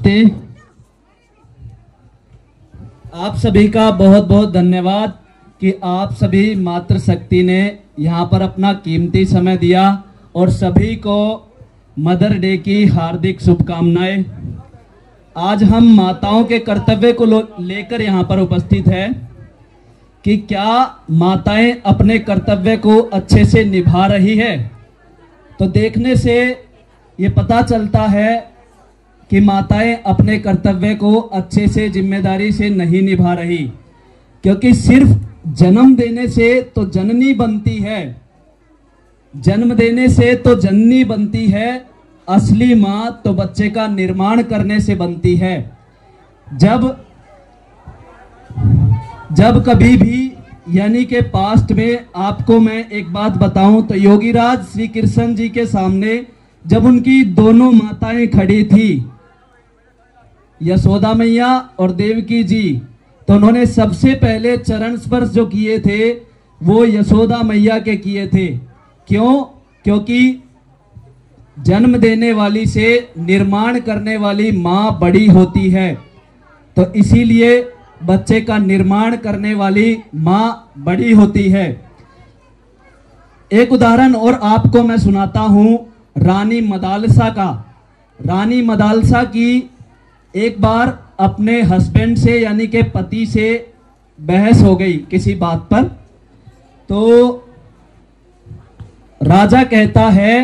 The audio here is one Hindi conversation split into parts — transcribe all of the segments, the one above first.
नमस्ते। आप सभी का बहुत बहुत धन्यवाद कि आप सभी मातृशक्ति ने यहाँ पर अपना कीमती समय दिया और सभी को मदर डे की हार्दिक शुभकामनाएं। आज हम माताओं के कर्तव्य को लेकर यहाँ पर उपस्थित है कि क्या माताएं अपने कर्तव्य को अच्छे से निभा रही है। तो देखने से ये पता चलता है कि माताएं अपने कर्तव्य को अच्छे से जिम्मेदारी से नहीं निभा रही, क्योंकि सिर्फ जन्म देने से तो जननी बनती है, जन्म देने से तो जननी बनती है, असली माँ तो बच्चे का निर्माण करने से बनती है। जब कभी भी यानी के पास्ट में आपको मैं एक बात बताऊं तो योगीराज श्री कृष्ण जी के सामने जब उनकी दोनों माताएं खड़ी थी, यशोदा मैया और देवकी जी, तो उन्होंने सबसे पहले चरण स्पर्श जो किए थे वो यशोदा मैया के किए थे। क्यों? क्योंकि जन्म देने वाली से निर्माण करने वाली माँ बड़ी होती है, तो इसीलिए बच्चे का निर्माण करने वाली माँ बड़ी होती है। एक उदाहरण और आपको मैं सुनाता हूं रानी मदालसा का। रानी मदालसा की एक बार अपने हस्बैंड से यानी के पति से बहस हो गई किसी बात पर। तो राजा कहता है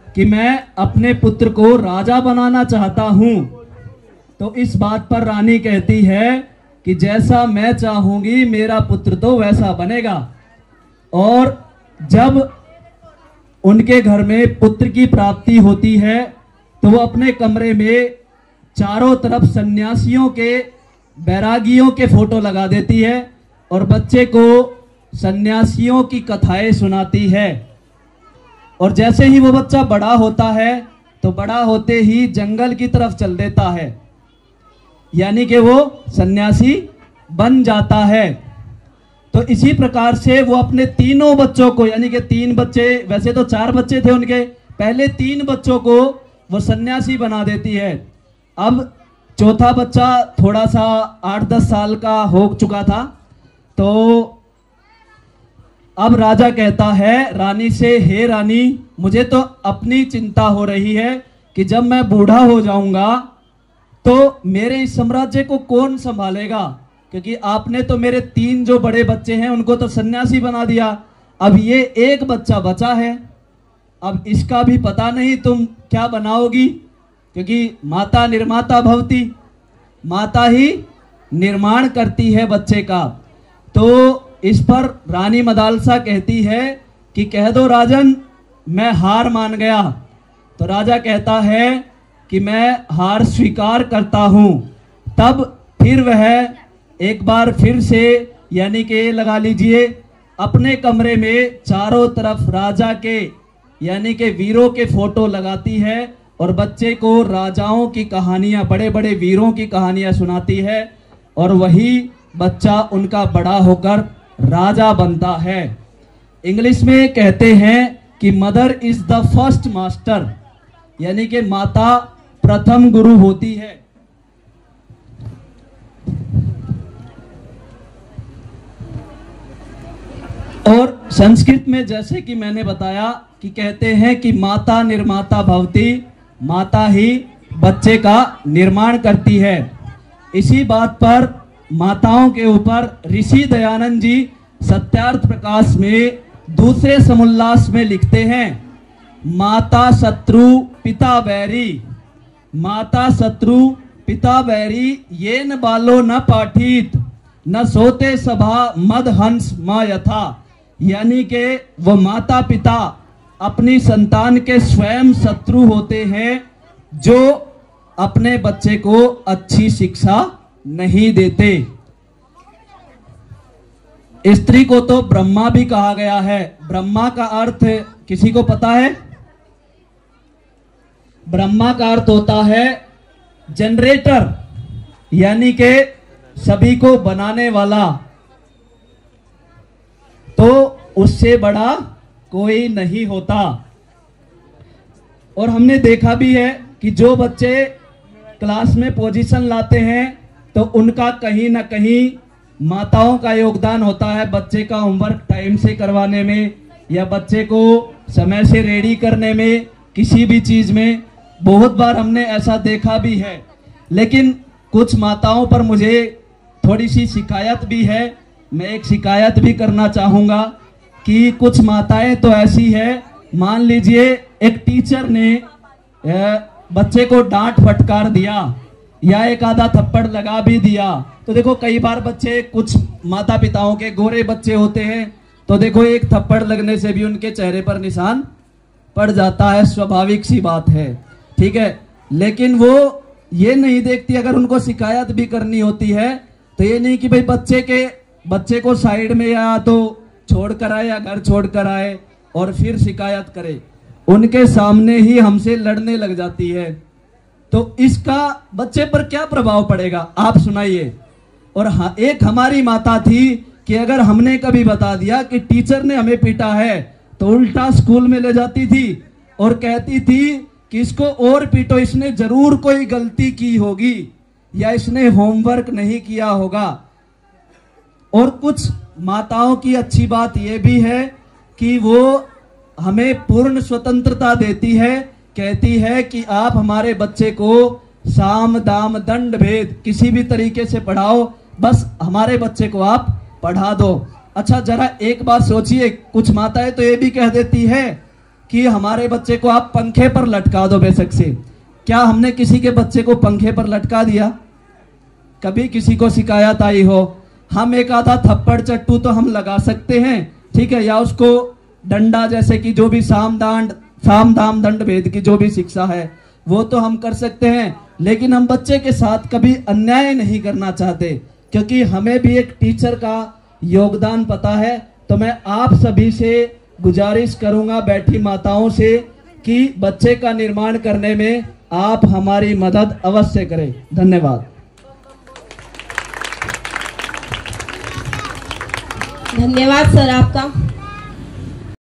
कि मैं अपने पुत्र को राजा बनाना चाहता हूं। तो इस बात पर रानी कहती है कि जैसा मैं चाहूंगी मेरा पुत्र तो वैसा बनेगा। और जब उनके घर में पुत्र की प्राप्ति होती है तो वो अपने कमरे में चारों तरफ सन्यासियों के, बैरागियों के फोटो लगा देती है और बच्चे को सन्यासियों की कथाएं सुनाती है। और जैसे ही वो बच्चा बड़ा होता है तो बड़ा होते ही जंगल की तरफ चल देता है, यानी कि वो सन्यासी बन जाता है। तो इसी प्रकार से वो अपने तीनों बच्चों को, यानी कि 3 बच्चे, वैसे तो 4 बच्चे थे उनके, पहले 3 बच्चों को वो सन्यासी बना देती है। अब चौथा बच्चा थोड़ा सा 8-10 साल का हो चुका था। तो अब राजा कहता है रानी से, हे रानी, मुझे तो अपनी चिंता हो रही है कि जब मैं बूढ़ा हो जाऊंगा तो मेरे इस साम्राज्य को कौन संभालेगा, क्योंकि आपने तो मेरे 3 जो बड़े बच्चे हैं उनको तो सन्यासी बना दिया, अब ये एक बच्चा बचा है, अब इसका भी पता नहीं तुम क्या बनाओगी, क्योंकि माता निर्माता भवती, माता ही निर्माण करती है बच्चे का। तो इस पर रानी मदालसा कहती है कि कह दो राजन, मैं हार मान गया। तो राजा कहता है कि मैं हार स्वीकार करता हूं। तब फिर वह एक बार फिर से, यानी कि लगा लीजिए, अपने कमरे में चारों तरफ राजा के यानी कि वीरों के फोटो लगाती है और बच्चे को राजाओं की कहानियां, बड़े बड़े वीरों की कहानियां सुनाती है और वही बच्चा उनका बड़ा होकर राजा बनता है। इंग्लिश में कहते हैं कि mother is the first master, यानी कि माता प्रथम गुरु होती है। और संस्कृत में जैसे कि मैंने बताया कि कहते हैं कि माता निर्माता भवती, माता ही बच्चे का निर्माण करती है। इसी बात पर माताओं के ऊपर ऋषि दयानंद जी सत्यार्थ प्रकाश में दूसरे समुल्लास में लिखते हैं, माता शत्रु पिता बैरी, माता शत्रु पिता बैरी, ये न बालो न पाठित न सोते सभा मद हंस माँ यथा, यानी कि वो माता पिता अपनी संतान के स्वयं शत्रु होते हैं जो अपने बच्चे को अच्छी शिक्षा नहीं देते। स्त्री को तो ब्रह्मा भी कहा गया है। ब्रह्मा का अर्थ किसी को पता है? ब्रह्मा का अर्थ होता है जनरेटर, यानी कि सभी को बनाने वाला। तो उससे बड़ा कोई नहीं होता। और हमने देखा भी है कि जो बच्चे क्लास में पोजीशन लाते हैं तो उनका कहीं ना कहीं माताओं का योगदान होता है बच्चे का होमवर्क टाइम से करवाने में या बच्चे को समय से रेडी करने में, किसी भी चीज में। बहुत बार हमने ऐसा देखा भी है। लेकिन कुछ माताओं पर मुझे थोड़ी सी शिकायत भी है। मैं एक शिकायत भी करना चाहूँगा कि कुछ माताएं तो ऐसी है, मान लीजिए एक टीचर ने बच्चे को डांट फटकार दिया या एक आधा थप्पड़ लगा भी दिया, तो देखो कई बार बच्चे, कुछ माता पिताओं के गोरे बच्चे होते हैं, तो देखो एक थप्पड़ लगने से भी उनके चेहरे पर निशान पड़ जाता है, स्वाभाविक सी बात है, ठीक है। लेकिन वो ये नहीं देखती, अगर उनको शिकायत भी करनी होती है तो ये नहीं कि भाई बच्चे को साइड में या तो छोड़ कर आए या घर छोड़ कर आए और फिर शिकायत करे, उनके सामने ही हमसे लड़ने लग जाती है। तो इसका बच्चे पर क्या प्रभाव पड़ेगा आप सुनाइए। और हाँ, एक हमारी माता थी कि अगर हमने कभी बता दिया कि टीचर ने हमें पीटा है तो उल्टा स्कूल में ले जाती थी और कहती थी कि इसको और पीटो, इसने जरूर कोई गलती की होगी या इसने होमवर्क नहीं किया होगा। और कुछ माताओं की अच्छी बात यह भी है कि वो हमें पूर्ण स्वतंत्रता देती है, कहती है कि आप हमारे बच्चे को साम दाम दंड भेद किसी भी तरीके से पढ़ाओ, बस हमारे बच्चे को आप पढ़ा दो। अच्छा जरा एक बात सोचिए, कुछ माताएं तो ये भी कह देती है कि हमारे बच्चे को आप पंखे पर लटका दो बेशक से। क्या हमने किसी के बच्चे को पंखे पर लटका दिया? कभी किसी को शिकायत आई हो? हम एक आधा थप्पड़ चट्टू तो हम लगा सकते हैं, ठीक है, या उसको डंडा जैसे कि जो भी साम दाम दंड भेद की जो भी शिक्षा है वो तो हम कर सकते हैं, लेकिन हम बच्चे के साथ कभी अन्याय नहीं करना चाहते, क्योंकि हमें भी एक टीचर का योगदान पता है। तो मैं आप सभी से गुजारिश करूंगा, बैठी माताओं से, कि बच्चे का निर्माण करने में आप हमारी मदद अवश्य करें। धन्यवाद। धन्यवाद सर आपका।